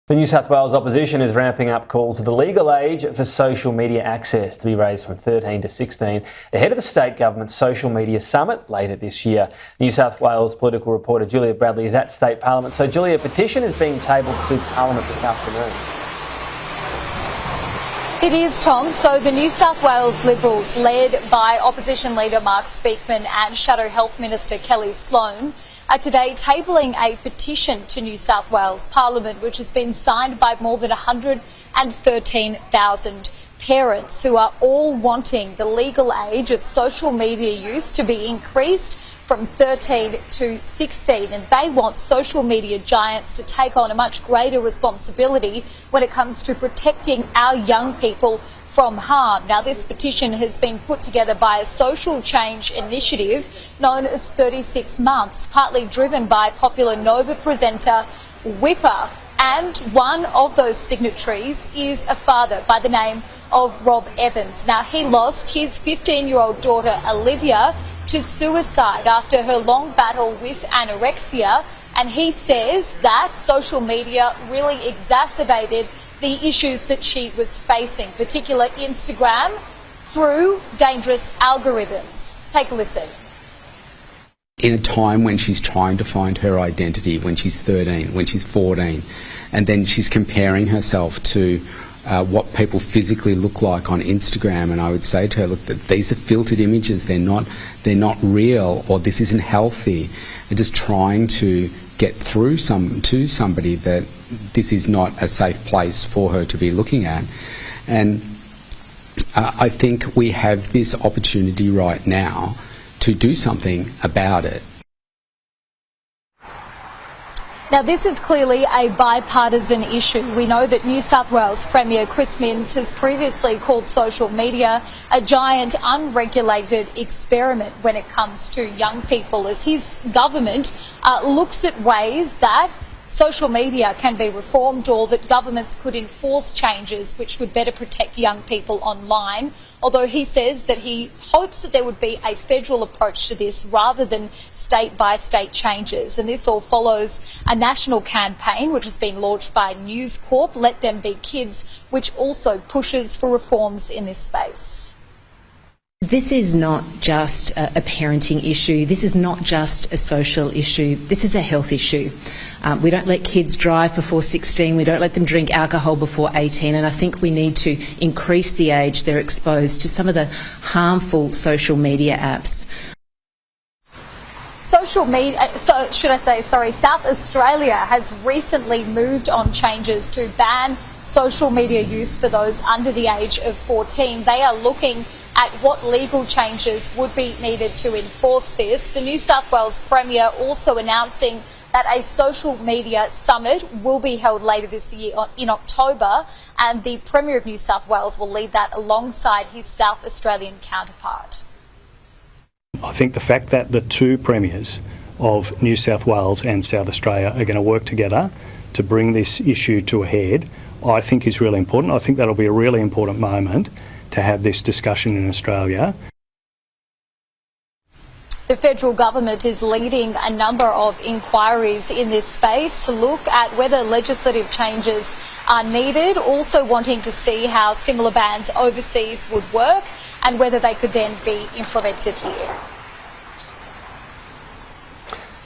The New South Wales opposition is ramping up calls for the legal age for social media access to be raised from 13 to 16 ahead of the state government's social media summit later this year. New South Wales political reporter Julia Bradley is at State Parliament. So, Julia, a petition is being tabled to Parliament this afternoon. It is, Tom. So the New South Wales Liberals, led by Opposition Leader Mark Speakman and Shadow Health Minister Kelly Sloan, are today tabling a petition to New South Wales Parliament, which has been signed by more than 113,000 parents who are all wanting the legal age of social media use to be increased from 13 to 16, and they want social media giants to take on a much greater responsibility when it comes to protecting our young people from harm. Now, this petition has been put together by a social change initiative known as 36 Months, partly driven by popular Nova presenter Whipper, and one of those signatories is a father by the name of Rob Evans. Now, he lost his 15-year-old daughter Olivia to suicide after her long battle with anorexia, and he says that social media really exacerbated the issues that she was facing, particularly Instagram, through dangerous algorithms. Take a listen. In a time when she's trying to find her identity, when she's 13, when she's 14, and then she's comparing herself to what people physically look like on Instagram, and I would say to her, look, that these are filtered images, they're not real, or this isn't healthy. They're just trying to get through to somebody that this is not a safe place for her to be looking at. And I think we have this opportunity right now to do something about it. Now, this is clearly a bipartisan issue. We know that New South Wales Premier Chris Minns has previously called social media a giant unregulated experiment when it comes to young people, as his government looks at ways that social media can be reformed, or that governments could enforce changes which would better protect young people online. Although he says that he hopes that there would be a federal approach to this rather than state-by-state changes. And this all follows a national campaign which has been launched by News Corp, Let Them Be Kids, which also pushes for reforms in this space. This is not just a parenting issue. This is not just a social issue. This is a health issue. We don't let kids drive before 16. We don't let them drink alcohol before 18. And I think we need to increase the age they're exposed to some of the harmful social media apps. South Australia has recently moved on changes to ban social media use for those under the age of 14. They are looking at what legal changes would be needed to enforce this. The New South Wales Premier also announcing that a social media summit will be held later this year in October, and the Premier of New South Wales will lead that alongside his South Australian counterpart. I think the fact that the two premiers of New South Wales and South Australia are going to work together to bring this issue to a head, I think is really important. I think that'll be a really important moment to have this discussion in Australia. The federal government is leading a number of inquiries in this space to look at whether legislative changes are needed, also wanting to see how similar bans overseas would work and whether they could then be implemented here.